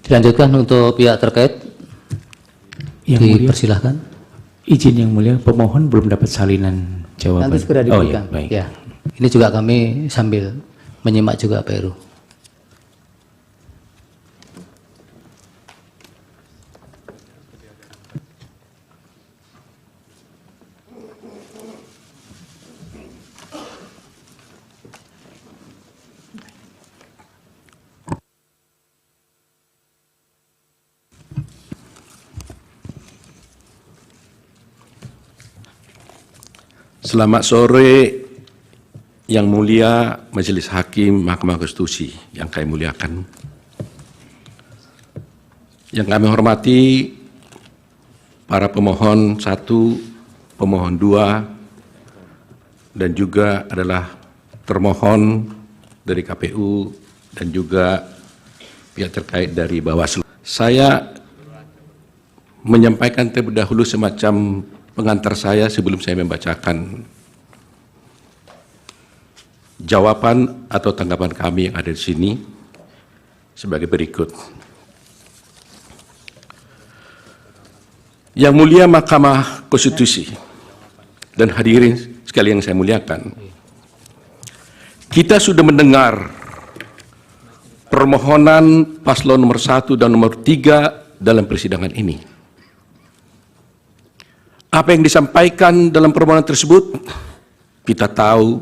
Dilanjutkan untuk pihak terkait, Yang mulia, dipersilahkan. izin yang mulia, pemohon belum dapat salinan jawaban. Nanti segera Oh diberikan. ya, baik. Ya, ini juga kami sambil menyimak juga Pak Heru. Selamat sore Yang Mulia Majelis Hakim Mahkamah Konstitusi yang kami muliakan. Yang kami hormati para pemohon 1, pemohon 2, dan juga adalah termohon dari KPU dan juga pihak terkait dari Bawaslu. Saya menyampaikan terlebih dahulu semacam pengantar saya sebelum saya membacakan jawaban atau tanggapan kami yang ada di sini sebagai berikut. Yang Mulia Mahkamah Konstitusi dan hadirin sekalian yang saya muliakan, kita sudah mendengar permohonan paslon nomor 1 dan nomor 3 dalam persidangan ini. Apa yang disampaikan dalam permohonan tersebut, kita tahu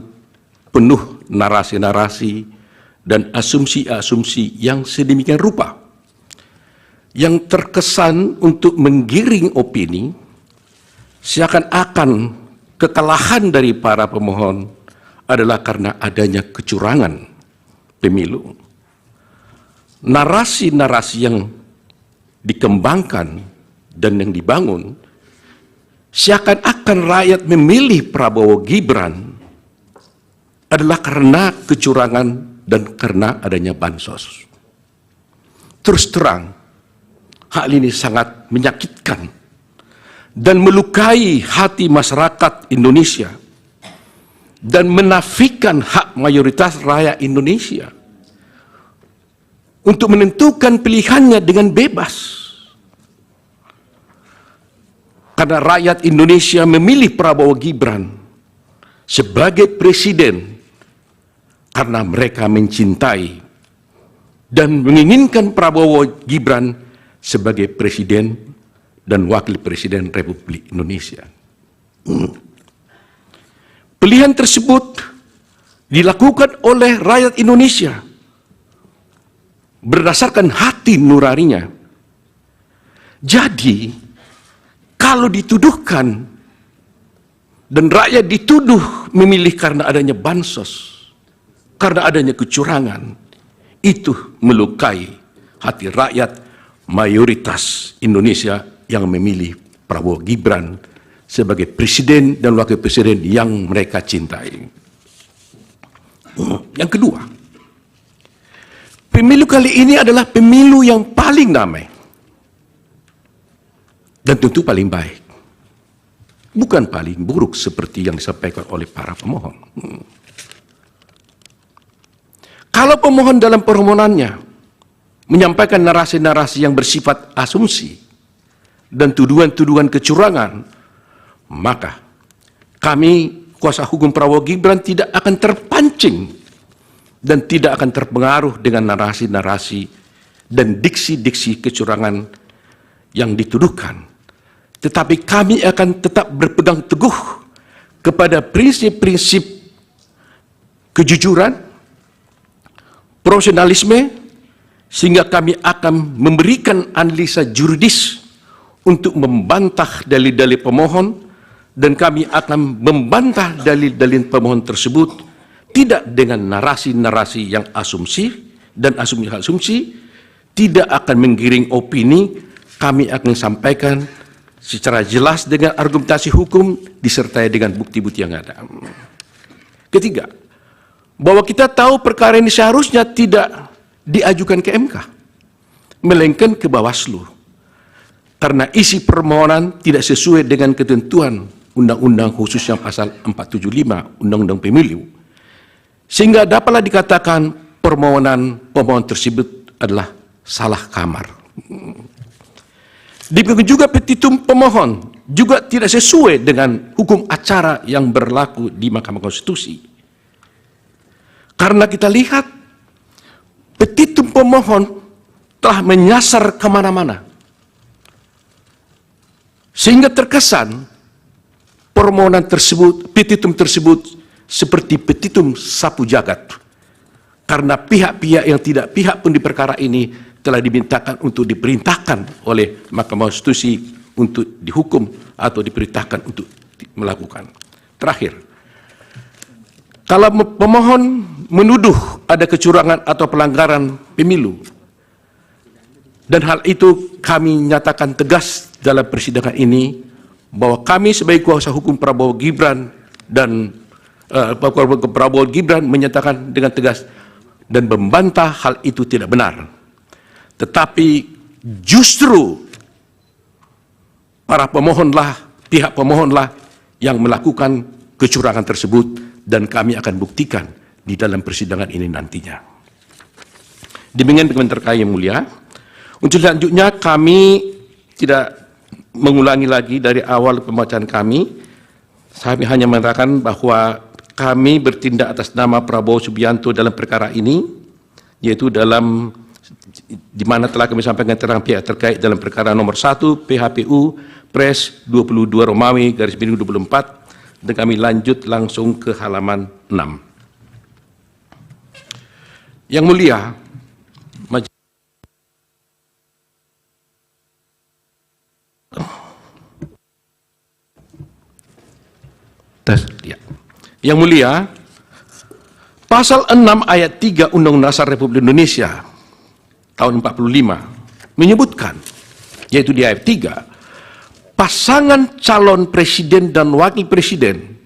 penuh narasi-narasi dan asumsi-asumsi yang sedemikian rupa, yang terkesan untuk menggiring opini, seakan-akan kekalahan dari para pemohon adalah karena adanya kecurangan pemilu. Narasi-narasi yang dikembangkan dan yang dibangun seakan-akan rakyat memilih Prabowo Gibran adalah karena kecurangan dan karena adanya bansos. Terus terang, hal ini sangat menyakitkan dan melukai hati masyarakat Indonesia dan menafikan hak mayoritas rakyat Indonesia untuk menentukan pilihannya dengan bebas. Karena rakyat Indonesia memilih Prabowo Gibran sebagai presiden karena mereka mencintai dan menginginkan Prabowo Gibran sebagai presiden dan wakil presiden Republik Indonesia. Pilihan tersebut dilakukan oleh rakyat Indonesia berdasarkan hati nuraninya. Jadi, kalau dituduhkan dan rakyat dituduh memilih karena adanya bansos, karena adanya kecurangan, itu melukai hati rakyat mayoritas Indonesia yang memilih Prabowo Gibran sebagai presiden dan wakil presiden yang mereka cintai. Yang kedua, pemilu kali ini adalah pemilu yang paling damai dan tentu paling baik, bukan paling buruk seperti yang disampaikan oleh para pemohon. Kalau pemohon dalam permohonannya menyampaikan narasi-narasi yang bersifat asumsi dan tuduhan-tuduhan kecurangan, maka kami, kuasa hukum Prabowo Gibran, tidak akan terpancing dan tidak akan terpengaruh dengan narasi-narasi dan diksi-diksi kecurangan yang dituduhkan. Tetapi kami akan tetap berpegang teguh kepada prinsip-prinsip kejujuran, profesionalisme, sehingga kami akan memberikan analisa juridis untuk membantah dalil-dalil pemohon, dan kami akan membantah dalil-dalil pemohon tersebut tidak dengan narasi-narasi yang asumsi dan asumsi-asumsi, tidak akan menggiring opini. Kami akan sampaikan secara jelas dengan argumentasi hukum disertai dengan bukti-bukti yang ada. Ketiga, bahwa kita tahu perkara ini seharusnya tidak diajukan ke MK, melainkan ke Bawaslu, karena isi permohonan tidak sesuai dengan ketentuan Undang-Undang khususnya pasal 475 Undang-Undang Pemilu, sehingga dapatlah dikatakan permohonan pemohon tersebut adalah salah kamar. Demikian juga petitum pemohon juga tidak sesuai dengan hukum acara yang berlaku di Mahkamah Konstitusi. Karena kita lihat petitum pemohon telah menyasar kemana-mana. Sehingga terkesan permohonan tersebut, petitum tersebut seperti petitum sapu jagat. Karena pihak-pihak yang tidak pihak pun di perkara ini telah dimintakan untuk diperintahkan oleh Mahkamah Konstitusi untuk dihukum atau diperintahkan untuk melakukan. Terakhir, kalau pemohon menuduh ada kecurangan atau pelanggaran pemilu, dan hal itu kami nyatakan tegas dalam persidangan ini, bahwa kami sebagai kuasa hukum Prabowo Gibran dan Prabowo Gibran menyatakan dengan tegas dan membantah hal itu tidak benar. Tetapi justru para pemohonlah, pihak pemohonlah yang melakukan kecurangan tersebut, dan kami akan buktikan di dalam persidangan ini nantinya. Demikian terkait yang mulia. Untuk selanjutnya kami tidak mengulangi lagi dari awal pembacaan kami. Kami hanya mengatakan bahwa kami bertindak atas nama Prabowo Subianto dalam perkara ini, yaitu dalam di mana telah kami sampaikan terang pihak terkait dalam perkara nomor 1 PHPU Pres 22 Romawi / 24, dan kami lanjut langsung ke halaman 6. Yang mulia, Yang mulia, pasal 6 ayat 3 Undang-Undang Dasar Republik Indonesia tahun 45 menyebutkan, yaitu di ayat 3, pasangan calon presiden dan wakil presiden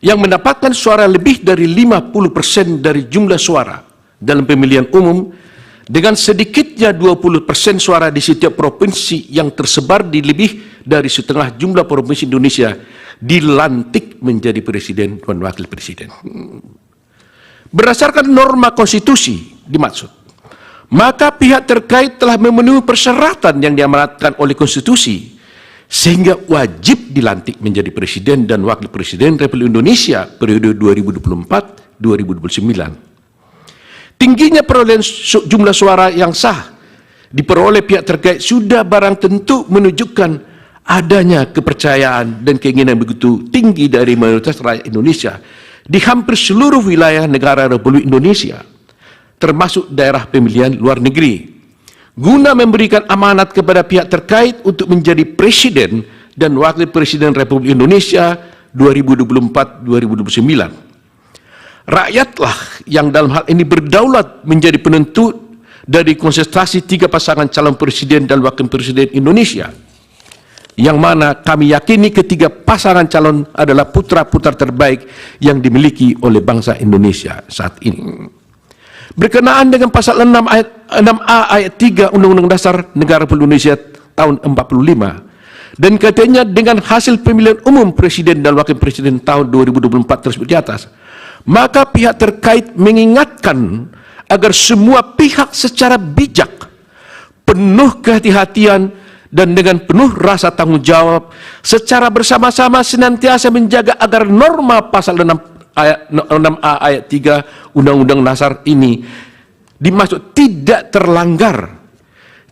yang mendapatkan suara lebih dari 50% dari jumlah suara dalam pemilihan umum dengan sedikitnya 20% suara di setiap provinsi yang tersebar di lebih dari setengah jumlah provinsi Indonesia dilantik menjadi presiden dan wakil presiden. Berdasarkan norma konstitusi dimaksud, maka pihak terkait telah memenuhi persyaratan yang diamanatkan oleh konstitusi sehingga wajib dilantik menjadi presiden dan wakil presiden Republik Indonesia periode 2024-2029. Tingginya perolehan jumlah suara yang sah diperoleh pihak terkait sudah barang tentu menunjukkan adanya kepercayaan dan keinginan begitu tinggi dari mayoritas rakyat Indonesia di hampir seluruh wilayah negara Republik Indonesia, termasuk daerah pemilihan luar negeri, guna memberikan amanat kepada pihak terkait untuk menjadi presiden dan wakil presiden Republik Indonesia 2024-2029. Rakyatlah yang dalam hal ini berdaulat menjadi penentu dari konsentrasi 3 pasangan calon presiden dan wakil presiden Indonesia, yang mana kami yakini ketiga pasangan calon adalah putra-putra terbaik yang dimiliki oleh bangsa Indonesia saat ini. Berkenaan dengan pasal 6 ayat 6A ayat 3 Undang-Undang Dasar Negara Republik Indonesia tahun 45, dan katanya dengan hasil pemilihan umum presiden dan wakil presiden tahun 2024 tersebut di atas, maka pihak terkait mengingatkan agar semua pihak secara bijak, penuh kehati-hatian, dan dengan penuh rasa tanggung jawab secara bersama-sama senantiasa menjaga agar norma pasal 6A ayat 3 Undang-Undang Dasar ini dimaksud tidak terlanggar.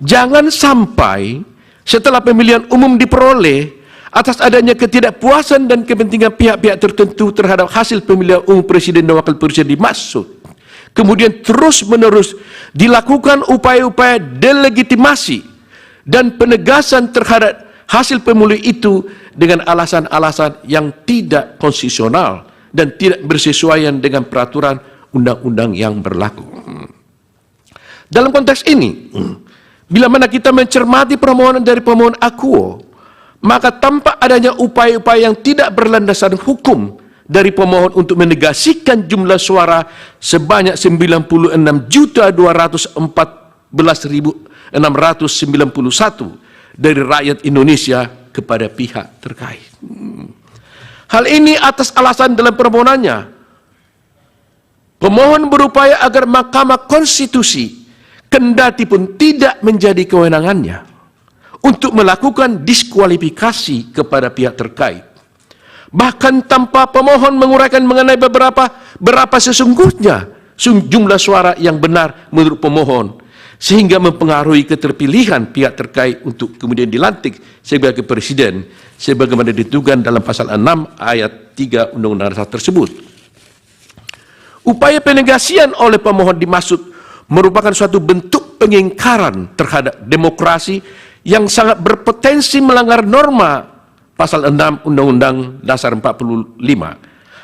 Jangan sampai setelah pemilihan umum diperoleh atas adanya ketidakpuasan dan kepentingan pihak-pihak tertentu terhadap hasil pemilihan umum presiden dan wakil presiden dimaksud, kemudian terus-menerus dilakukan upaya-upaya delegitimasi dan penegasan terhadap hasil pemilu itu dengan alasan-alasan yang tidak konstitusional dan tidak bersesuaian dengan peraturan undang-undang yang berlaku. Dalam konteks ini, bila mana kita mencermati permohonan dari pemohon akuo, maka tampak adanya upaya-upaya yang tidak berlandasan hukum dari pemohon untuk menegasikan jumlah suara sebanyak 96.214.691 dari rakyat Indonesia kepada pihak terkait. Hal ini atas alasan dalam permohonannya, pemohon berupaya agar Mahkamah Konstitusi kendati pun tidak menjadi kewenangannya untuk melakukan diskualifikasi kepada pihak terkait. Bahkan tanpa pemohon menguraikan mengenai berapa sesungguhnya jumlah suara yang benar menurut pemohon, sehingga mempengaruhi keterpilihan pihak terkait untuk kemudian dilantik sebagai presiden sebagaimana ditentukan dalam pasal 6 ayat 3 Undang-Undang Dasar tersebut. Upaya penegasian oleh pemohon dimaksud merupakan suatu bentuk pengingkaran terhadap demokrasi yang sangat berpotensi melanggar norma pasal 6 Undang-Undang Dasar 45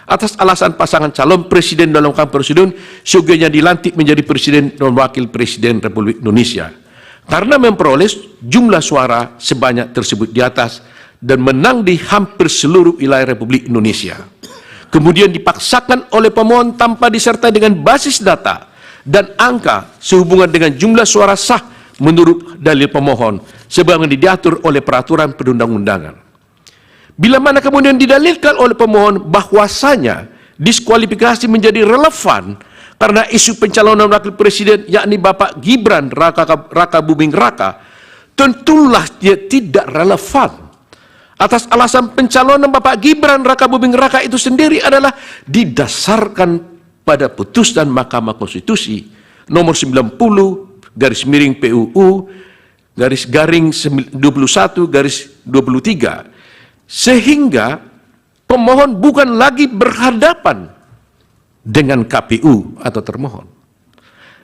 atas alasan pasangan calon presiden dan wakil presiden sugihnya dilantik menjadi presiden dan wakil presiden Republik Indonesia karena memperoleh jumlah suara sebanyak tersebut di atas dan menang di hampir seluruh wilayah Republik Indonesia. Kemudian dipaksakan oleh pemohon tanpa disertai dengan basis data dan angka sehubungan dengan jumlah suara sah menurut dalil pemohon sebagaimana diatur oleh peraturan perundang-undangan. Bila mana kemudian didalilkan oleh pemohon bahwasanya diskualifikasi menjadi relevan karena isu pencalonan wakil presiden yakni Bapak Gibran Raka Buming Raka, tentulah dia tidak relevan. Atas alasan pencalonan Bapak Gibran Raka Buming Raka itu sendiri adalah didasarkan pada putusan Mahkamah Konstitusi nomor 90 garis miring PUU garis garing 21 garis 23, sehingga pemohon bukan lagi berhadapan dengan KPU atau termohon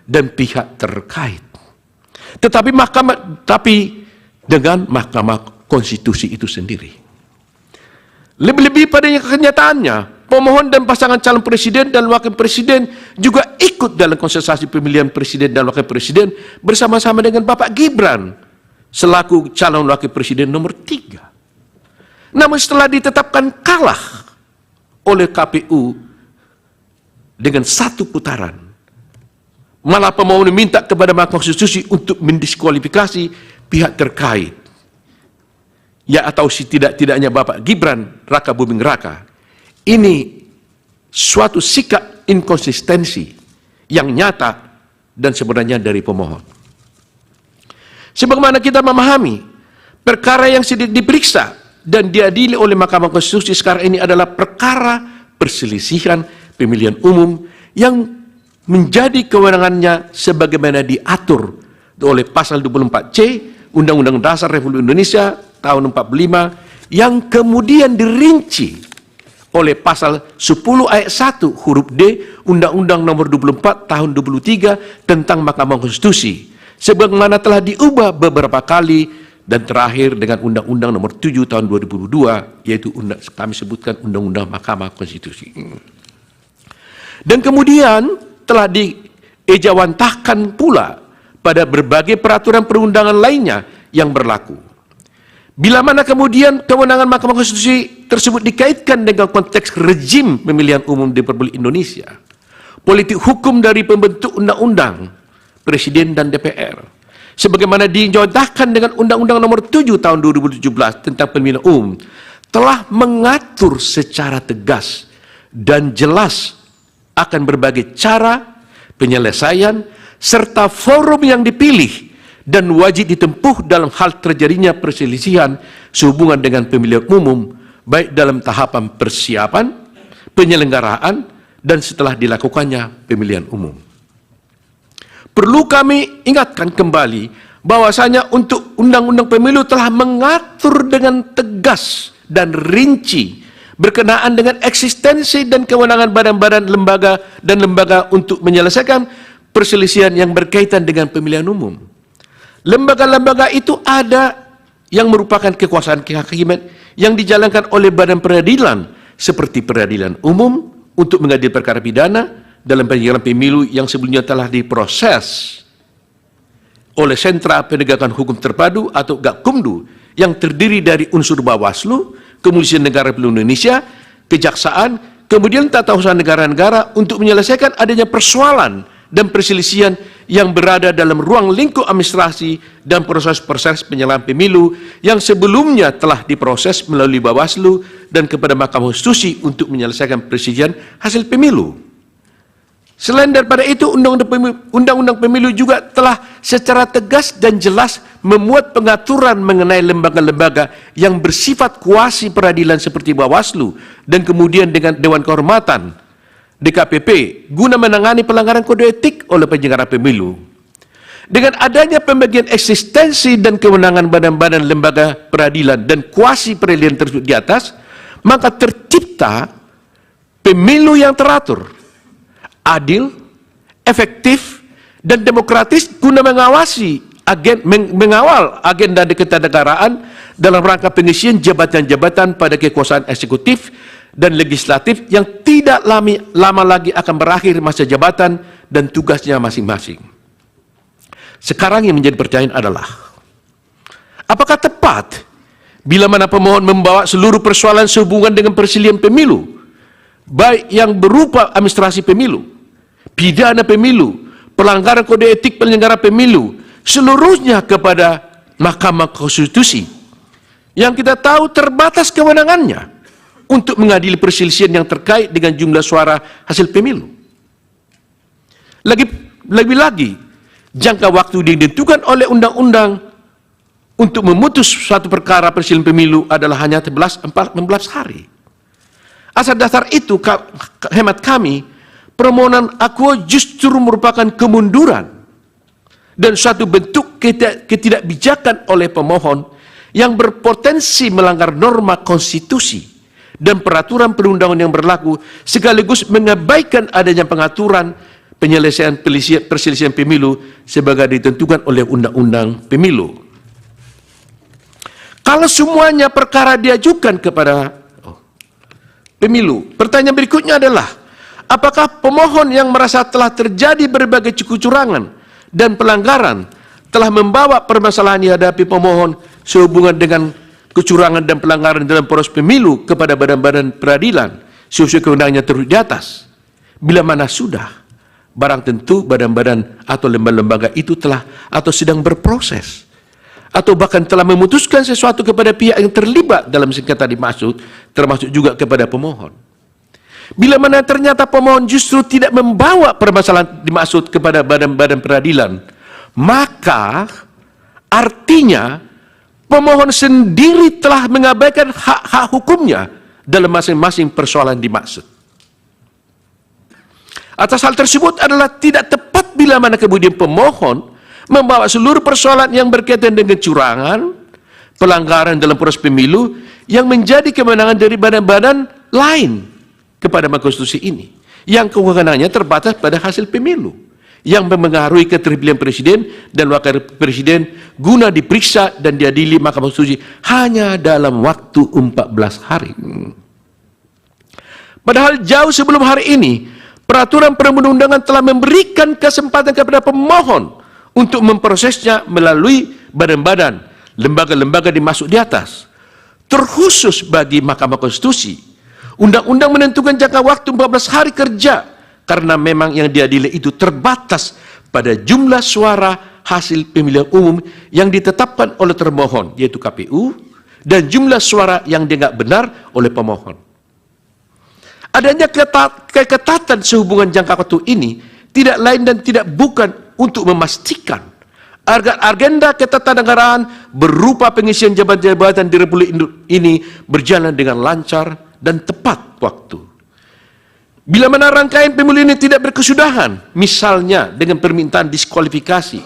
dan pihak terkait, tetapi dengan Mahkamah Konstitusi itu sendiri. Lebih-lebih pada kenyataannya, pemohon dan pasangan calon presiden dan wakil presiden juga ikut dalam kontestasi pemilihan presiden dan wakil presiden bersama-sama dengan Bapak Gibran selaku calon wakil presiden nomor 3. Namun setelah ditetapkan kalah oleh KPU dengan 1 putaran, malah pemohon meminta kepada Mahkamah Konstitusi untuk mendiskualifikasi pihak terkait, ya atau tidak-tidaknya Bapak Gibran Raka Buming Raka. Ini suatu sikap inkonsistensi yang nyata dan sebenarnya dari pemohon. Sebagaimana kita memahami, perkara yang sedang diperiksa dan diadili oleh Mahkamah Konstitusi sekarang ini adalah perkara perselisihan pemilihan umum yang menjadi kewenangannya sebagaimana diatur oleh pasal 24C Undang-Undang Dasar Republik Indonesia tahun 45 yang kemudian dirinci oleh pasal 10 ayat 1 huruf D Undang-Undang nomor 24 tahun 23 tentang Mahkamah Konstitusi sebagaimana telah diubah beberapa kali dan terakhir dengan Undang-Undang nomor 7 tahun 2002 yaitu kami sebutkan Undang-Undang Mahkamah Konstitusi. Dan kemudian telah diejawantahkan pula pada berbagai peraturan perundangan lainnya yang berlaku. Bila mana kemudian kewenangan Mahkamah Konstitusi tersebut dikaitkan dengan konteks rezim pemilihan umum di Republik Indonesia, politik hukum dari pembentuk undang-undang, presiden dan DPR, sebagaimana dicontohkan dengan Undang-Undang nomor 7 tahun 2017 tentang pemilihan umum, telah mengatur secara tegas dan jelas akan berbagai cara, penyelesaian, serta forum yang dipilih dan wajib ditempuh dalam hal terjadinya perselisihan sehubungan dengan pemilihan umum, baik dalam tahapan persiapan, penyelenggaraan, dan setelah dilakukannya pemilihan umum. Perlu kami ingatkan kembali bahwasanya untuk Undang-Undang Pemilu telah mengatur dengan tegas dan rinci berkenaan dengan eksistensi dan kewenangan badan-badan lembaga untuk menyelesaikan perselisihan yang berkaitan dengan pemilihan umum. Lembaga-lembaga itu ada yang merupakan kekuasaan kehakiman yang dijalankan oleh badan peradilan seperti peradilan umum untuk mengadili perkara pidana dalam penyelenggaraan pemilu yang sebelumnya telah diproses oleh Sentra Penegakan Hukum Terpadu atau Gakumdu yang terdiri dari unsur Bawaslu, Kepolisian Negara Republik Indonesia, Kejaksaan, kemudian tata usaha negara-negara untuk menyelesaikan adanya persoalan dan perselisihan yang berada dalam ruang lingkup administrasi dan proses-proses penyelenggaraan pemilu yang sebelumnya telah diproses melalui Bawaslu dan kepada Mahkamah Konstitusi untuk menyelesaikan perselisihan hasil pemilu. Selain daripada itu, Undang-Undang Pemilu juga telah secara tegas dan jelas memuat pengaturan mengenai lembaga-lembaga yang bersifat kuasi peradilan seperti Bawaslu dan kemudian dengan Dewan Kehormatan DKPP guna menangani pelanggaran kode etik oleh penyelenggara pemilu. Dengan adanya pembagian eksistensi dan kewenangan badan-badan lembaga peradilan dan kuasi peradilan tersebut di atas, maka tercipta pemilu yang teratur, adil, efektif, dan demokratis guna mengawal agenda ketatanegaraan dalam rangka pengisian jabatan-jabatan pada kekuasaan eksekutif dan legislatif yang tidak lama lagi akan berakhir masa jabatan dan tugasnya masing-masing. Sekarang yang menjadi pertanyaan adalah, apakah tepat bila mana pemohon membawa seluruh persoalan sehubungan dengan perselihan pemilu, baik yang berupa administrasi pemilu, pidana pemilu, pelanggaran kode etik penyelenggara pemilu, seluruhnya kepada Mahkamah Konstitusi yang kita tahu terbatas kewenangannya untuk mengadili perselisihan yang terkait dengan jumlah suara hasil pemilu. Lebih-lagi, jangka waktu yang ditentukan oleh undang-undang untuk memutus suatu perkara perselisihan pemilu adalah hanya 16 hari. Asal dasar itu, hemat kami, permohonan akuo justru merupakan kemunduran dan suatu bentuk ketidakbijakan oleh pemohon yang berpotensi melanggar norma konstitusi dan peraturan perundangan yang berlaku, sekaligus mengabaikan adanya pengaturan penyelesaian perselisihan pemilu sebagai ditentukan oleh Undang-Undang Pemilu. Kalau semuanya perkara diajukan kepada pemilu, pertanyaan berikutnya adalah, apakah pemohon yang merasa telah terjadi berbagai kecurangan dan pelanggaran telah membawa permasalahan yang dihadapi pemohon sehubungan dengan kecurangan dan pelanggaran dalam proses pemilu kepada badan-badan peradilan sesuai kewenangannya terus di atas? Bila mana sudah, barang tentu badan-badan atau lembaga-lembaga itu telah atau sedang berproses atau bahkan telah memutuskan sesuatu kepada pihak yang terlibat dalam sengketa dimaksud, termasuk juga kepada pemohon. Bila mana ternyata pemohon justru tidak membawa permasalahan dimaksud kepada badan-badan peradilan, maka artinya pemohon sendiri telah mengabaikan hak-hak hukumnya dalam masing-masing persoalan dimaksud. Atas hal tersebut adalah tidak tepat bila mana kemudian pemohon membawa seluruh persoalan yang berkaitan dengan kecurangan, pelanggaran dalam proses pemilu yang menjadi kewenangan dari badan-badan lain kepada Mahkamah Konstitusi ini, yang kewenangannya terbatas pada hasil pemilu, yang memengaruhi keterpilihan presiden dan wakil presiden guna diperiksa dan diadili Mahkamah Konstitusi hanya dalam waktu 14 hari. Padahal jauh sebelum hari ini, peraturan perundang-undangan telah memberikan kesempatan kepada pemohon untuk memprosesnya melalui badan-badan, lembaga-lembaga dimaksud di atas. Terkhusus bagi Mahkamah Konstitusi, undang-undang menentukan jangka waktu 14 hari kerja karena memang yang diadili itu terbatas pada jumlah suara hasil pemilihan umum yang ditetapkan oleh termohon, yaitu KPU, dan jumlah suara yang dianggap benar oleh pemohon. Adanya keketatan sehubungan jangka waktu ini tidak lain dan tidak bukan untuk memastikan agar agenda ketatanegaraan berupa pengisian jabatan-jabatan di Republik ini berjalan dengan lancar dan tepat waktu. Bila mana rangkaian pemilu ini tidak berkesudahan, misalnya dengan permintaan diskualifikasi,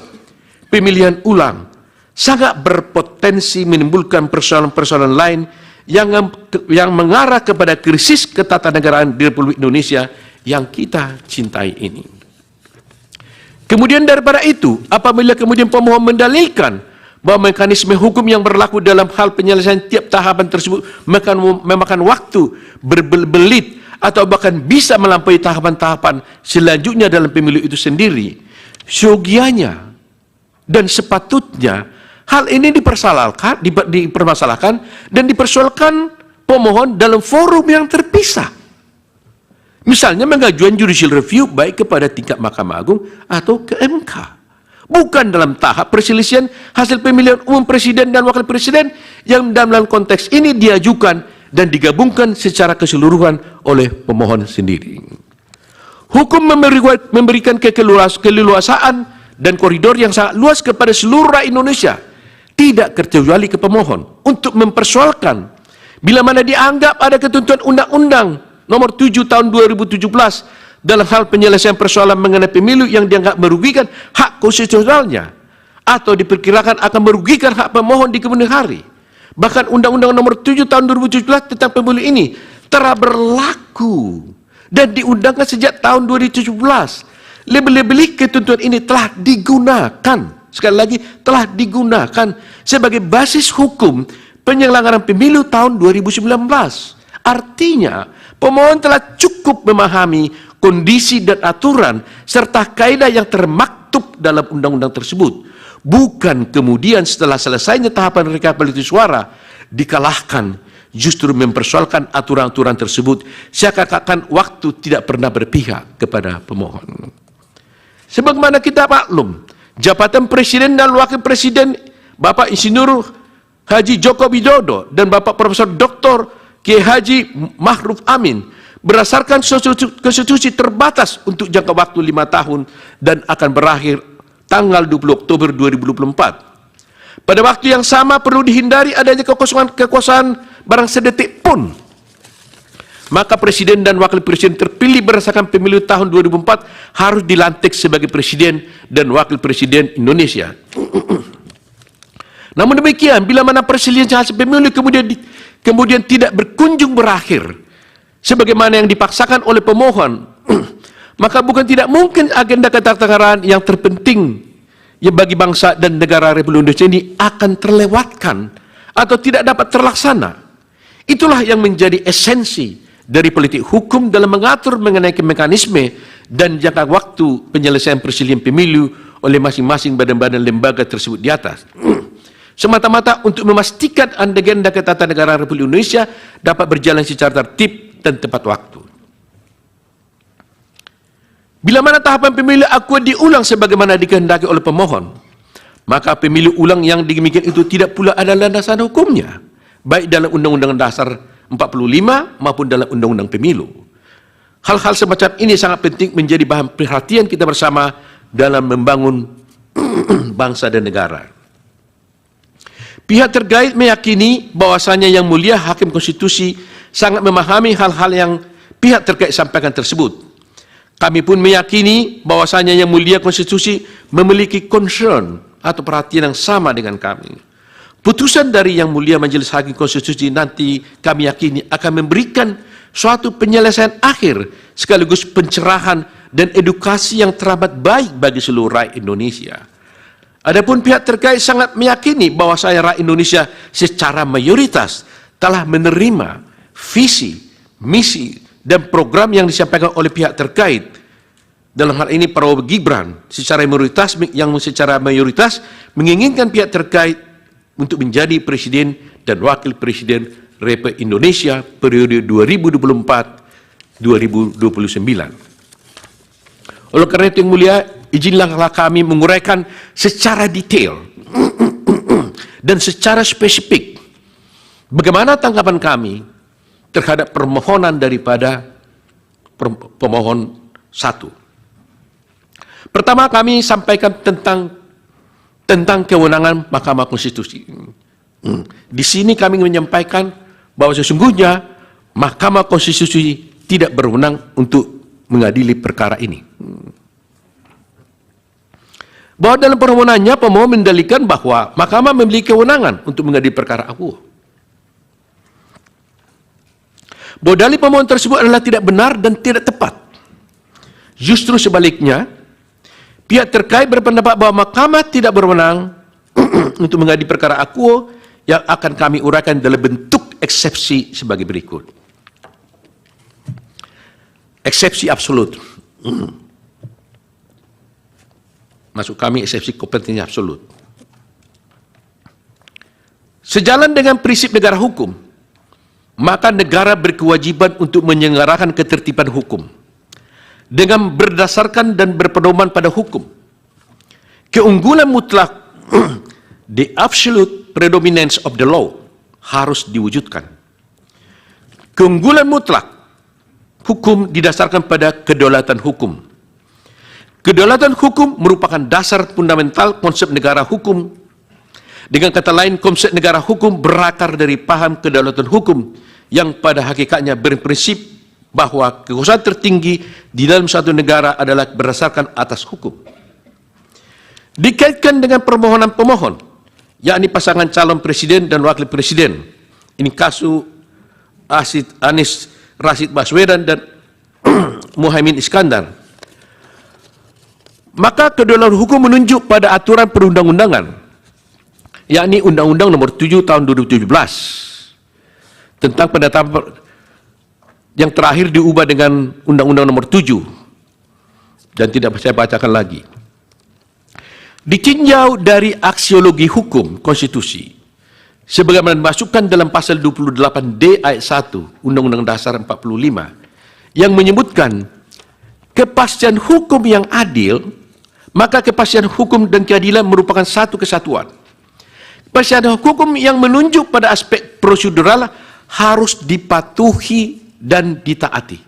pemilihan ulang, sangat berpotensi menimbulkan persoalan-persoalan lain yang mengarah kepada krisis ketatanegaraan di Republik Indonesia yang kita cintai ini. Kemudian daripada itu, apabila kemudian pemohon mendalilkan bahwa mekanisme hukum yang berlaku dalam hal penyelesaian tiap tahapan tersebut memakan waktu berbelit atau bahkan bisa melampaui tahapan-tahapan selanjutnya dalam pemilu itu sendiri, seyogianya dan sepatutnya hal ini dipermasalahkan dan dipersoalkan pemohon dalam forum yang terpisah. Misalnya mengajukan judicial review baik kepada tingkat Mahkamah Agung atau ke MK. Bukan dalam tahap perselisihan hasil pemilihan umum presiden dan wakil presiden yang dalam konteks ini diajukan dan digabungkan secara keseluruhan oleh pemohon sendiri. Hukum memberikan keleluasaan dan koridor yang sangat luas kepada seluruh rakyat Indonesia, tidak terkecuali ke pemohon, untuk mempersoalkan bila mana dianggap ada ketentuan Undang-Undang Nomor 7 Tahun 2017 dalam hal penyelesaian persoalan mengenai pemilu yang dianggap merugikan hak konstitusionalnya atau diperkirakan akan merugikan hak pemohon di kemudian hari. Bahkan Undang-Undang Nomor 7 Tahun 2017 tentang pemilu ini telah berlaku dan diundangkan sejak tahun 2017. Lebih-lebih ketentuan ini telah digunakan, sekali lagi telah digunakan sebagai basis hukum penyelenggaraan pemilu tahun 2019. Artinya, pemohon telah cukup memahami kondisi dan aturan serta kaidah yang termaktub dalam undang-undang tersebut. Bukan kemudian setelah selesainya tahapan rekapitulasi suara dikalahkan, justru mempersoalkan aturan-aturan tersebut seakan-akan waktu tidak pernah berpihak kepada pemohon. Sebagaimana kita maklum, jabatan Presiden dan Wakil Presiden Bapak Insinyur Haji Joko Widodo dan Bapak Profesor Dr. Kiai Haji Ma'ruf Amin berdasarkan konstitusi terbatas untuk jangka waktu 5 tahun dan akan berakhir tanggal 20 Oktober 2024. Pada waktu yang sama perlu dihindari adanya kekosongan barang sedetik pun. Maka Presiden dan Wakil Presiden terpilih berdasarkan pemilu tahun 2004 harus dilantik sebagai Presiden dan Wakil Presiden Indonesia. Namun demikian, bila mana perselisihan hasil pemilu kemudian tidak berkunjung berakhir, sebagaimana yang dipaksakan oleh pemohon, maka bukan tidak mungkin agenda ketatanegaraan yang terpenting ya bagi bangsa dan negara Republik Indonesia ini akan terlewatkan atau tidak dapat terlaksana. Itulah yang menjadi esensi dari politik hukum dalam mengatur mengenai mekanisme dan jangka waktu penyelesaian perselisihan pemilu oleh masing-masing badan-badan lembaga tersebut di atas. Semata-mata untuk memastikan agenda ketatanegaraan Republik Indonesia dapat berjalan secara tertib dan tepat waktu. Bila mana tahapan pemilu akuo diulang sebagaimana dikehendaki oleh pemohon, maka pemilu ulang yang demikian itu tidak pula ada landasan hukumnya, baik dalam Undang-Undang Dasar 45 maupun dalam Undang-Undang Pemilu. Hal-hal semacam ini sangat penting menjadi bahan perhatian kita bersama dalam membangun bangsa dan negara. Pihak terkait meyakini bahwasanya Yang Mulia Hakim Konstitusi sangat memahami hal-hal yang pihak terkait sampaikan tersebut. Kami pun meyakini bahwasanya Yang Mulia Konstitusi memiliki concern atau perhatian yang sama dengan kami. Putusan dari Yang Mulia Majelis Hakim Konstitusi nanti kami yakini akan memberikan suatu penyelesaian akhir sekaligus pencerahan dan edukasi yang teramat baik bagi seluruh rakyat Indonesia. Adapun pihak terkait sangat meyakini bahwasanya rakyat Indonesia secara mayoritas telah menerima visi, misi, dan program yang disampaikan oleh pihak terkait. Dalam hal ini Prabowo Gibran secara mayoritas menginginkan pihak terkait untuk menjadi Presiden dan Wakil Presiden Republik Indonesia periode 2024-2029. Oleh karena itu Yang Mulia, izinlah kami menguraikan secara detail dan secara spesifik bagaimana tanggapan kami terhadap permohonan daripada pemohon 1. Pertama, kami sampaikan tentang kewenangan Mahkamah Konstitusi. Di sini kami menyampaikan bahwa sesungguhnya Mahkamah Konstitusi tidak berwenang untuk mengadili perkara ini. Bahwa dalam permohonannya pemohon mendalilkan bahwa Mahkamah memiliki kewenangan untuk mengadili perkara akuo. Bahwa dalil pemohon tersebut adalah tidak benar dan tidak tepat. Justru sebaliknya, pihak terkait berpendapat bahwa Mahkamah tidak berwenang untuk mengadili perkara akuo yang akan kami uraikan dalam bentuk eksepsi sebagai berikut. Eksepsi absolut. Maksud kami eksepsi kompetensi absolut. Sejalan dengan prinsip negara hukum, maka negara berkewajiban untuk menyelenggarakan ketertiban hukum dengan berdasarkan dan berpedoman pada hukum. Keunggulan mutlak, the absolute predominance of the law, harus diwujudkan. Keunggulan mutlak hukum didasarkan pada kedaulatan hukum. Kedaulatan hukum merupakan dasar fundamental konsep negara hukum. Dengan kata lain, konsep negara hukum berakar dari paham kedaulatan hukum yang pada hakikatnya berprinsip bahwa kekuasaan tertinggi di dalam suatu negara adalah berdasarkan atas hukum. Dikaitkan dengan permohonan pemohon, yakni pasangan calon presiden dan wakil presiden. Ini kasus Anies Rashid Baswedan dan Muhaimin Iskandar. Maka kedaulatan hukum menunjuk pada aturan perundang-undangan, yakni Undang-Undang Nomor 7 Tahun 2017 tentang penetapan yang terakhir diubah dengan Undang-Undang Nomor 7 dan tidak saya bacakan lagi. Ditinjau dari aksiologi hukum konstitusi, sebagaimana dimasukkan dalam pasal 28D ayat 1 Undang-Undang Dasar 45 yang menyebutkan kepastian hukum yang adil, maka kepastian hukum dan keadilan merupakan satu kesatuan. Kepastian hukum yang menunjuk pada aspek prosedural harus dipatuhi dan ditaati.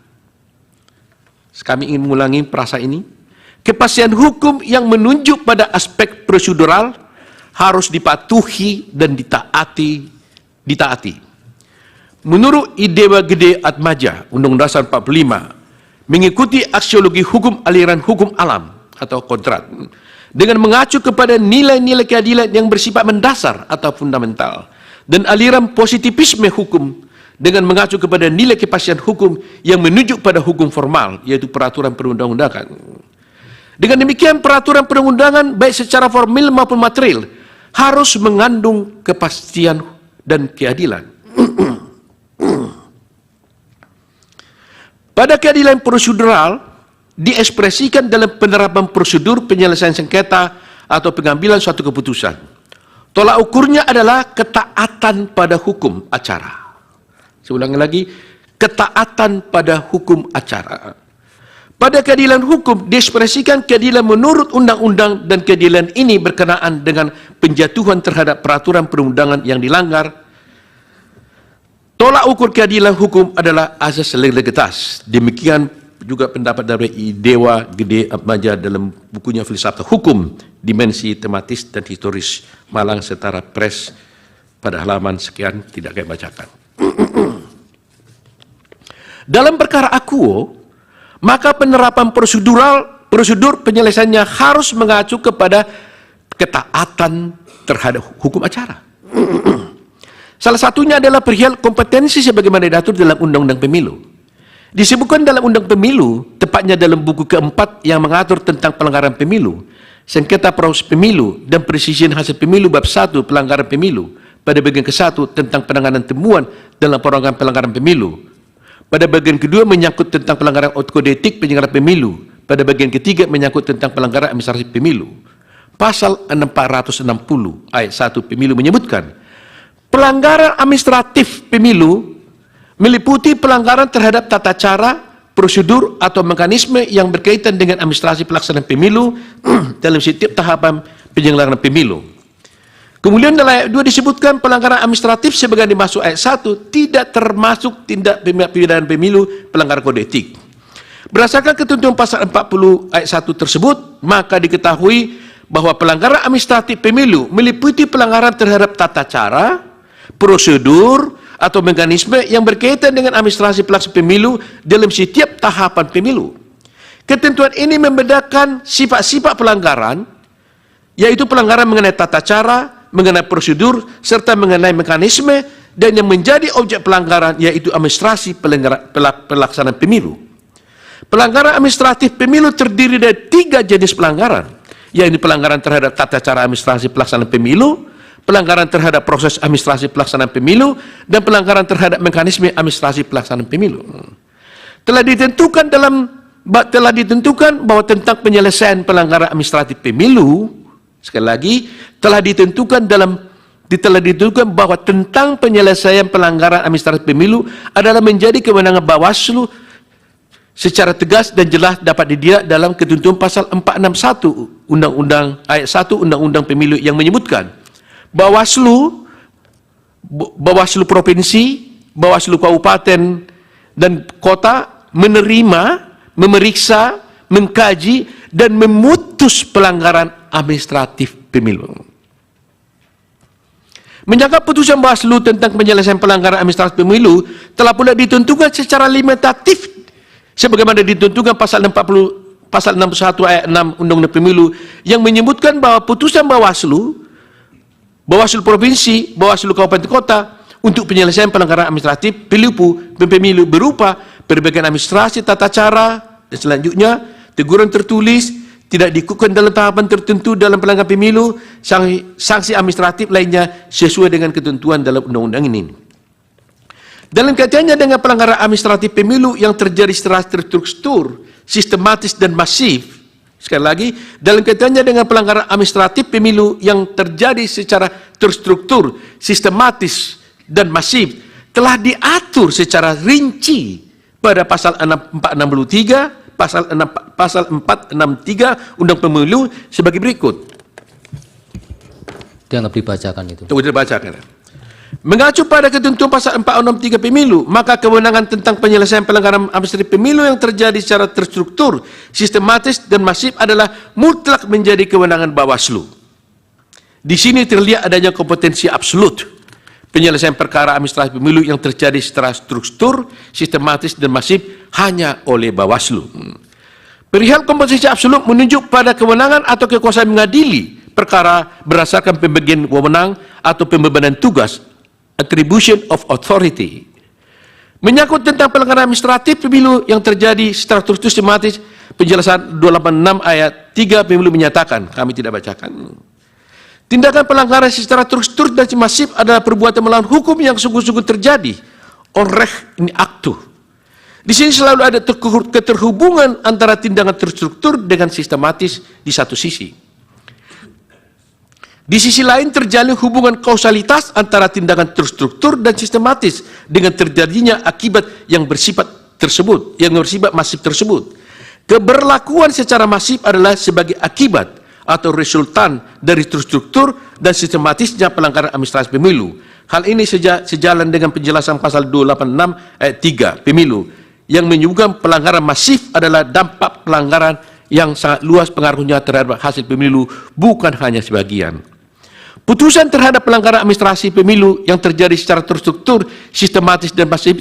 Kami ingin mengulangi perasa ini. Kepastian hukum yang menunjuk pada aspek prosedural harus dipatuhi dan ditaati. Menurut Idewa Gede Atmaja, Undang-Undang Dasar 45, mengikuti aksiologi hukum aliran hukum alam atau kodrat dengan mengacu kepada nilai-nilai keadilan yang bersifat mendasar atau fundamental dan aliran positivisme hukum dengan mengacu kepada nilai kepastian hukum yang menunjuk pada hukum formal, yaitu peraturan perundang-undangan. Dengan demikian, peraturan perundang-undangan baik secara formal maupun material harus mengandung kepastian dan keadilan. Pada keadilan prosedural diekspresikan dalam penerapan prosedur penyelesaian sengketa atau pengambilan suatu keputusan. Tolak ukurnya adalah ketaatan pada hukum acara. Saya ulangi lagi, ketaatan pada hukum acara. Pada keadilan hukum diekspresikan keadilan menurut undang-undang dan keadilan ini berkenaan dengan penjatuhan terhadap peraturan perundangan yang dilanggar. Tolak ukur keadilan hukum adalah asas legalitas. Demikian juga pendapat dari Dewa Gede Atmaja dalam bukunya Filsafat Hukum, Dimensi Tematis dan Historis, Malang Setara Press, pada halaman sekian, tidak saya bacakan. Dalam perkara akuo, maka penerapan prosedur penyelesaiannya harus mengacu kepada ketaatan terhadap hukum acara. Salah satunya adalah perihal kompetensi sebagaimana diatur dalam Undang-Undang Pemilu. Disebutkan dalam Undang Pemilu, tepatnya dalam buku keempat yang mengatur tentang pelanggaran pemilu, sengketa proses pemilu, dan presisian hasil pemilu bab 1 pelanggaran pemilu, pada bagian ke-1 tentang penanganan temuan dalam pelanggaran pemilu, pada bagian kedua menyangkut tentang pelanggaran kode etik penyelenggaraan pemilu, pada bagian ketiga menyangkut tentang pelanggaran administrasi pemilu. Pasal 460 ayat 1 pemilu menyebutkan, pelanggaran administratif pemilu meliputi pelanggaran terhadap tata cara, prosedur, atau mekanisme yang berkaitan dengan administrasi pelaksanaan pemilu dalam setiap tahapan penyelenggaraan pemilu. Kemudian dalam ayat 2 disebutkan pelanggaran administratif sebagai dimaksud ayat 1 tidak termasuk tindak pidana pemilu pelanggaran kode etik. Berdasarkan ketentuan pasal 40 ayat 1 tersebut, maka diketahui bahwa pelanggaran administratif pemilu meliputi pelanggaran terhadap tata cara, prosedur, atau mekanisme yang berkaitan dengan administrasi pelaksanaan pemilu dalam setiap tahapan pemilu. Ketentuan ini membedakan sifat-sifat pelanggaran, yaitu pelanggaran mengenai tata cara, mengenai prosedur, serta mengenai mekanisme, dan yang menjadi objek pelanggaran yaitu administrasi pelaksanaan pemilu. Pelanggaran administratif pemilu terdiri dari 3 jenis pelanggaran, yaitu pelanggaran terhadap tata cara administrasi pelaksanaan pemilu, pelanggaran terhadap proses administrasi pelaksanaan pemilu, dan pelanggaran terhadap mekanisme administrasi pelaksanaan pemilu. Telah ditentukan bahwa tentang penyelesaian pelanggaran administratif pemilu, sekali lagi, telah ditentukan bahwa tentang penyelesaian pelanggaran administratif pemilu adalah menjadi kewenangan Bawaslu secara tegas dan jelas dapat dilihat dalam ketentuan pasal 461 Undang-Undang ayat 1 Undang-Undang Pemilu yang menyebutkan Bawaslu provinsi, Bawaslu kabupaten dan kota menerima, memeriksa, mengkaji dan memutus pelanggaran administratif pemilu. Menyangka putusan Bawaslu tentang penyelesaian pelanggaran administratif pemilu telah pula ditentukan secara limitatif sebagaimana ditentukan pasal 61 ayat 6 Undang-Undang Pemilu yang menyebutkan bahwa putusan Bawaslu Provinsi, Bawaslu Kabupaten Kota untuk penyelesaian pelanggaran administratif pemilu berupa perbaikan administrasi tata cara dan selanjutnya teguran tertulis, tidak diikutkan dalam tahapan tertentu dalam pelanggaran pemilu, sanksi administratif lainnya sesuai dengan ketentuan dalam undang-undang ini. Dalam kaitannya dengan pelanggaran administratif pemilu yang terjadi secara terstruktur, sistematis dan masif, sekali lagi, dalam kaitannya dengan pelanggaran administratif pemilu yang terjadi secara terstruktur, sistematis dan masif, telah diatur secara rinci pada pasal 463, pasal 463 Undang Pemilu sebagai berikut. Dianggap dibacakan itu. Tunggu dibacakan. Mengacu pada ketentuan pasal 463 Pemilu, maka kewenangan tentang penyelesaian pelanggaran administratif pemilu yang terjadi secara terstruktur, sistematis dan masif adalah mutlak menjadi kewenangan Bawaslu. Di sini terlihat adanya kompetensi absolut penyelesaian perkara administratif pemilu yang terjadi secara struktur, sistematis dan masif hanya oleh Bawaslu. Perihal kompetensi absolut menunjuk pada kewenangan atau kekuasaan mengadili perkara berdasarkan pembagian wewenang atau pembebanan tugas, attribution of authority. Menyangkut tentang pelanggaran administratif pemilu yang terjadi secara struktur sistematis, penjelasan 286 ayat 3 Pemilu menyatakan, kami tidak bacakan. Tindakan pelanggaran secara terstruktur dan masif adalah perbuatan melawan hukum yang sungguh-sungguh terjadi. Onrecht in actu. Di sini selalu ada keterhubungan antara tindakan terstruktur dengan sistematis di satu sisi. Di sisi lain terjalin hubungan kausalitas antara tindakan terstruktur dan sistematis dengan terjadinya akibat yang bersifat tersebut, yang bersifat masif tersebut. Keberlakuan secara masif adalah sebagai akibat atau resultan dari terstruktur dan sistematisnya pelanggaran administrasi pemilu. Hal ini sejalan dengan penjelasan pasal 286 ayat 3 Pemilu yang menyebutkan pelanggaran masif adalah dampak pelanggaran yang sangat luas pengaruhnya terhadap hasil pemilu, bukan hanya sebagian. Putusan terhadap pelanggaran administrasi pemilu yang terjadi secara terstruktur, sistematis dan masif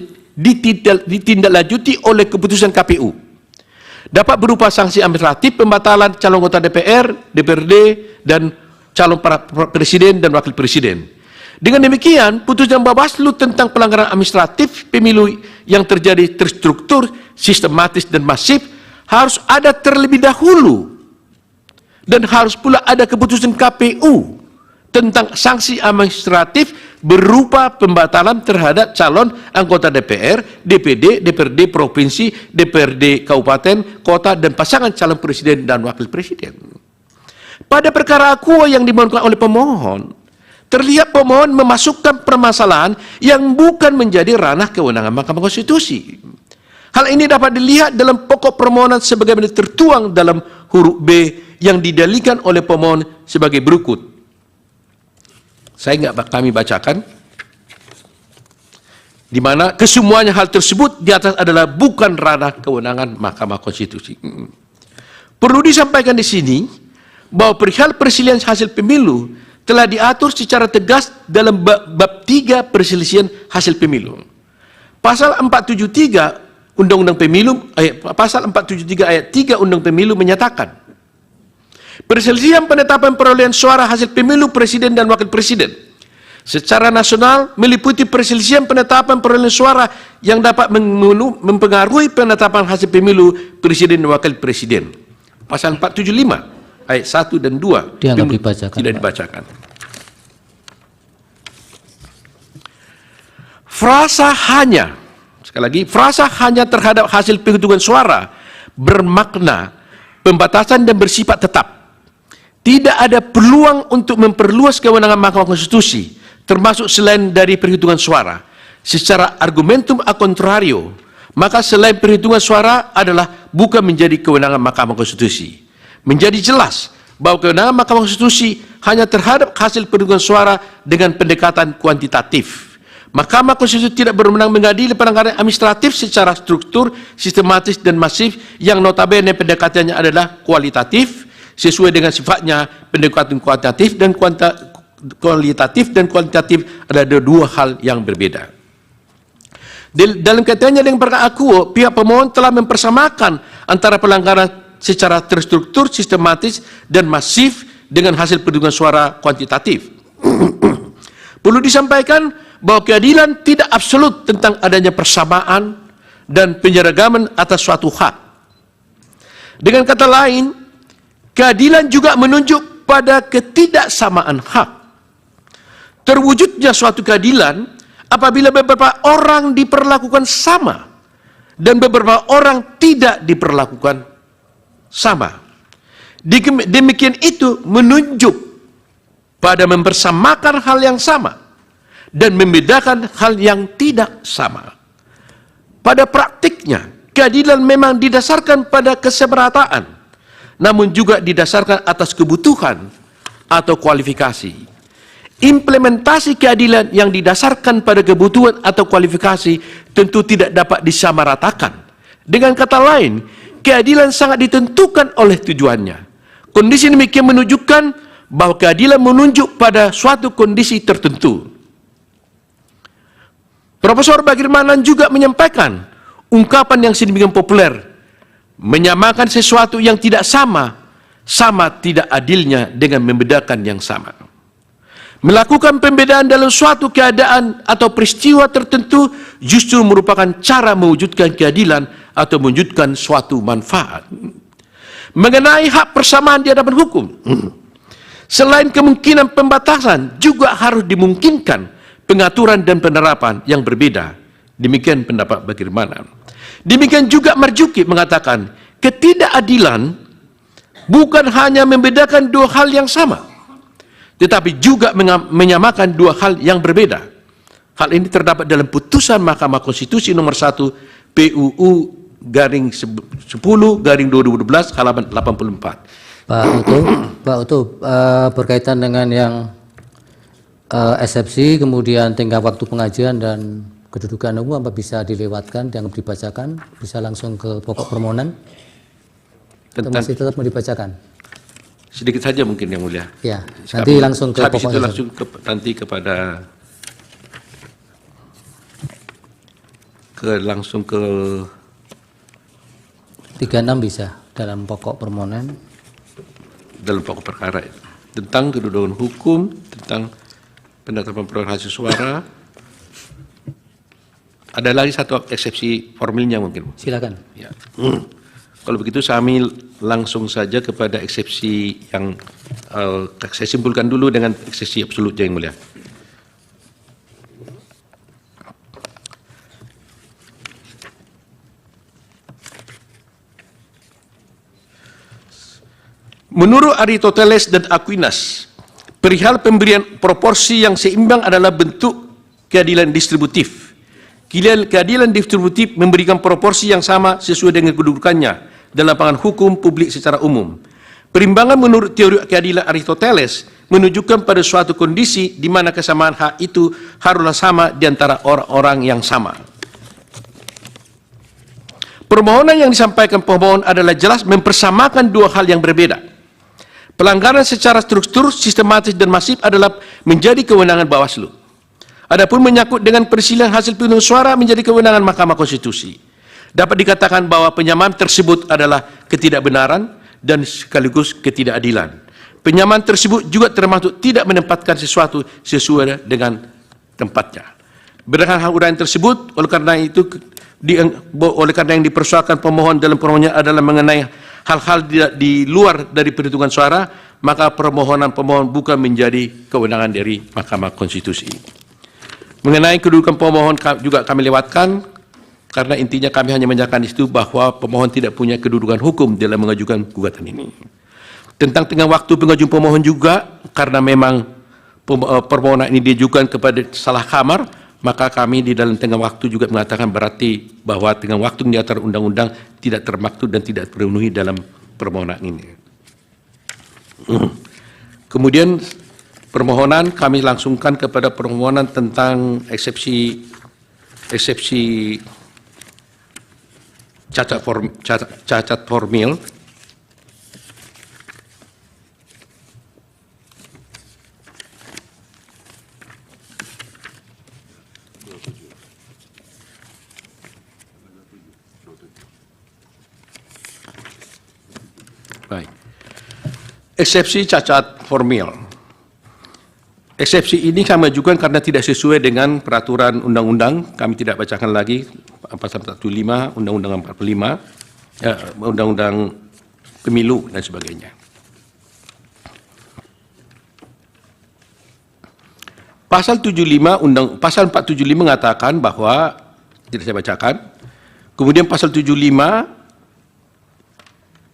ditindaklanjuti oleh keputusan KPU. Dapat berupa sanksi administratif, pembatalan calon anggota DPR, DPRD, dan calon para presiden dan wakil presiden. Dengan demikian, putusan Bawaslu tentang pelanggaran administratif pemilu yang terjadi terstruktur, sistematis, dan masif harus ada terlebih dahulu. Dan harus pula ada keputusan KPU tentang sanksi administratif berupa pembatalan terhadap calon anggota DPR, DPD, DPRD Provinsi, DPRD Kabupaten, Kota, dan pasangan calon presiden dan wakil presiden. Pada perkara akuo yang dimohonkan oleh pemohon, terlihat pemohon memasukkan permasalahan yang bukan menjadi ranah kewenangan Mahkamah Konstitusi. Hal ini dapat dilihat dalam pokok permohonan sebagaimana tertuang dalam huruf B yang didalilkan oleh pemohon sebagai berikut. Kami bacakan, di mana kesemuanya hal tersebut di atas adalah bukan ranah kewenangan Mahkamah Konstitusi. Perlu disampaikan di sini bahwa perihal perselisihan hasil pemilu telah diatur secara tegas dalam bab 3 perselisihan hasil pemilu. Pasal 473 Undang-Undang Pemilu, pasal 473 ayat 3 Undang Pemilu menyatakan, perselisihan penetapan perolehan suara hasil pemilu presiden dan wakil presiden secara nasional meliputi perselisihan penetapan perolehan suara yang dapat mempengaruhi penetapan hasil pemilu presiden dan wakil presiden. Pasal 475 ayat 1 dan 2 dianggap dibacakan, tidak dibacakan. Frasa hanya, sekali lagi, frasa hanya terhadap hasil penghitungan suara bermakna pembatasan dan bersifat tetap. Tidak ada peluang untuk memperluas kewenangan Mahkamah Konstitusi, termasuk selain dari perhitungan suara. Secara argumentum a contrario, maka selain perhitungan suara adalah bukan menjadi kewenangan Mahkamah Konstitusi. Menjadi jelas bahwa kewenangan Mahkamah Konstitusi hanya terhadap hasil perhitungan suara dengan pendekatan kuantitatif. Mahkamah Konstitusi tidak berwenang mengadili pelanggaran administratif secara struktur, sistematis, dan masif yang notabene pendekatannya adalah kualitatif, sesuai dengan sifatnya pendekatan kualitatif dan kuantitatif adalah dua hal yang berbeda. Dalam kaitannya dengan perkara akuo, pihak pemohon telah mempersamakan antara pelanggaran secara terstruktur, sistematis, dan masif dengan hasil perhitungan suara kuantitatif. Perlu disampaikan bahwa keadilan tidak absolut tentang adanya persamaan dan penyeragaman atas suatu hak. Dengan kata lain, keadilan juga menunjuk pada ketidaksamaan hak. Terwujudnya suatu keadilan apabila beberapa orang diperlakukan sama dan beberapa orang tidak diperlakukan sama. Demikian itu menunjuk pada mempersamakan hal yang sama dan membedakan hal yang tidak sama. Pada praktiknya, keadilan memang didasarkan pada kesemerataan, namun juga didasarkan atas kebutuhan atau kualifikasi. Implementasi keadilan yang didasarkan pada kebutuhan atau kualifikasi tentu tidak dapat disamaratakan. Dengan kata lain, keadilan sangat ditentukan oleh tujuannya. Kondisi demikian menunjukkan bahwa keadilan menunjuk pada suatu kondisi tertentu. Profesor Bagirmanan juga menyampaikan ungkapan yang sedemikian populer, menyamakan sesuatu yang tidak sama, sama tidak adilnya dengan membedakan yang sama. Melakukan pembedaan dalam suatu keadaan atau peristiwa tertentu justru merupakan cara mewujudkan keadilan atau mewujudkan suatu manfaat. Mengenai hak persamaan di hadapan hukum, selain kemungkinan pembatasan, juga harus dimungkinkan pengaturan dan penerapan yang berbeda. Demikian pendapat Bagirmanan. Demikian juga Marzuki mengatakan, ketidakadilan bukan hanya membedakan dua hal yang sama, tetapi juga menyamakan dua hal yang berbeda. Hal ini terdapat dalam putusan Mahkamah Konstitusi nomor 1 PUU garing 10/2012 halaman 84. Pak Utuh, berkaitan dengan yang eksepsi, kemudian tingkat waktu pengajuan dan kedudukan umum, apa bisa dilewatkan, dianggap dibacakan, bisa langsung ke pokok permohonan? Atau masih tetap mau dibacakan? Sedikit saja mungkin yang mulia. Ya, nanti langsung ke habis itu pokoknya. langsung nanti langsung ke 36 bisa dalam pokok permohonan. Dalam pokok perkara itu. Tentang kedudukan hukum, tentang penetapan perolehan hasil suara. Ada lagi satu eksepsi formilnya mungkin. Silakan. Ya. Kalau begitu kami langsung saja kepada eksepsi yang saya simpulkan dulu dengan eksepsi absolut yang mulia. Menurut Aristoteles dan Aquinas, perihal pemberian proporsi yang seimbang adalah bentuk keadilan distributif. Keadilan distributif memberikan proporsi yang sama sesuai dengan kedudukannya dalam pandangan hukum publik secara umum. Perimbangan menurut teori keadilan Aristoteles menunjukkan pada suatu kondisi di mana kesamaan hak itu haruslah sama di antara orang-orang yang sama. Permohonan yang disampaikan pemohon adalah jelas mempersamakan dua hal yang berbeda. Pelanggaran secara struktur, sistematis, dan masif adalah menjadi kewenangan Bawaslu. Adapun menyangkut dengan perselisihan hasil penghitungan suara menjadi kewenangan Mahkamah Konstitusi. Dapat dikatakan bahwa penyamaan tersebut adalah ketidakbenaran dan sekaligus ketidakadilan. Penyamaan tersebut juga termasuk tidak menempatkan sesuatu sesuai dengan tempatnya. Berdasarkan hal uraian tersebut, oleh karena yang dipersoalkan pemohon dalam permohonannya adalah mengenai hal-hal di luar dari perhitungan suara, maka permohonan pemohon bukan menjadi kewenangan dari Mahkamah Konstitusi. Mengenai kedudukan pemohon juga kami lewatkan, karena intinya kami hanya menyatakan itu bahwa pemohon tidak punya kedudukan hukum dalam mengajukan gugatan ini. Tentang tengah waktu pengajuan pemohon juga, karena memang permohonan ini diajukan kepada salah kamar, maka kami di dalam tengah waktu juga mengatakan berarti bahwa tengah waktu di atas undang-undang tidak termaktub dan tidak terpenuhi dalam permohonan ini. Kemudian permohonan kami langsungkan kepada permohonan tentang eksepsi cacat formil. Baik. Eksepsi cacat formil. Eksepsi ini kami ajukan karena tidak sesuai dengan peraturan undang-undang. Kami tidak bacakan lagi pasal 45, undang-undang 45, undang-undang pemilu dan sebagainya. Pasal 475 mengatakan bahwa, tidak saya bacakan, kemudian pasal 75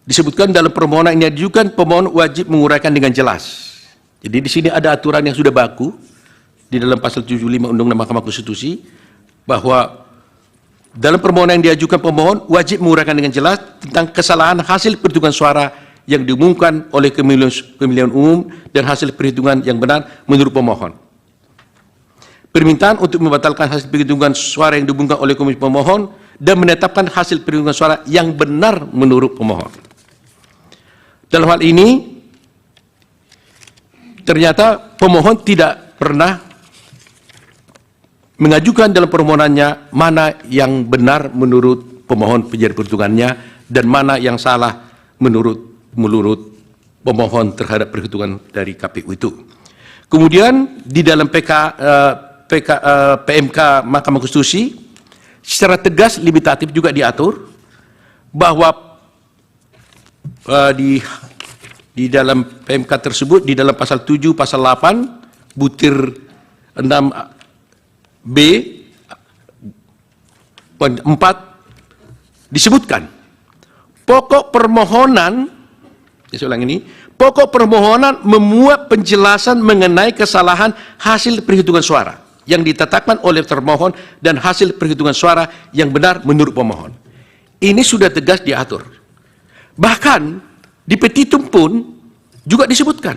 disebutkan dalam permohonan ini diajukan pemohon wajib menguraikan dengan jelas. Jadi di sini ada aturan yang sudah baku di dalam pasal 75 Undang-Undang Mahkamah Konstitusi bahwa dalam permohonan yang diajukan pemohon wajib menguraikan dengan jelas tentang kesalahan hasil perhitungan suara yang diumumkan oleh pemilihan umum dan hasil perhitungan yang benar menurut pemohon. Permintaan untuk membatalkan hasil perhitungan suara yang diumumkan oleh komisi pemohon dan menetapkan hasil perhitungan suara yang benar menurut pemohon. Dalam hal ini, ternyata pemohon tidak pernah mengajukan dalam permohonannya mana yang benar menurut pemohon penjara perhitungannya dan mana yang salah menurut pemohon terhadap perhitungan dari KPU itu. Kemudian di dalam PMK Mahkamah Konstitusi secara tegas limitatif juga diatur bahwa di dalam PMK tersebut, di dalam pasal 7, pasal 8, butir 6B, poin 4, disebutkan, pokok permohonan, saya ulang ini, pokok permohonan memuat penjelasan mengenai kesalahan hasil perhitungan suara yang ditetapkan oleh termohon dan hasil perhitungan suara yang benar menurut pemohon. Ini sudah tegas diatur. Bahkan di petitum pun juga disebutkan.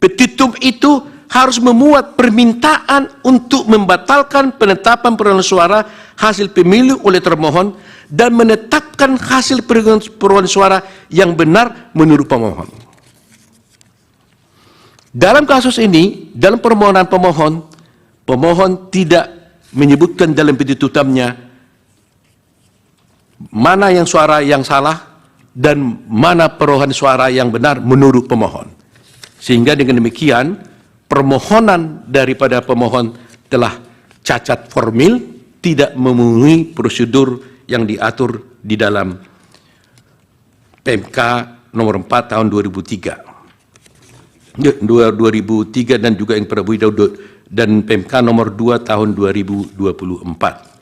Petitum itu harus memuat permintaan untuk membatalkan penetapan perolehan suara hasil pemilu oleh termohon dan menetapkan hasil perolehan suara yang benar menurut pemohon. Dalam kasus ini, dalam permohonan pemohon tidak menyebutkan dalam petitumnya mana yang suara yang salah dan mana perolehan suara yang benar menurut pemohon. Sehingga dengan demikian, permohonan daripada pemohon telah cacat formil, tidak memenuhi prosedur yang diatur di dalam PMK nomor 4 tahun 2003 dan juga yang Prabowo dan PMK nomor 2 tahun 2024.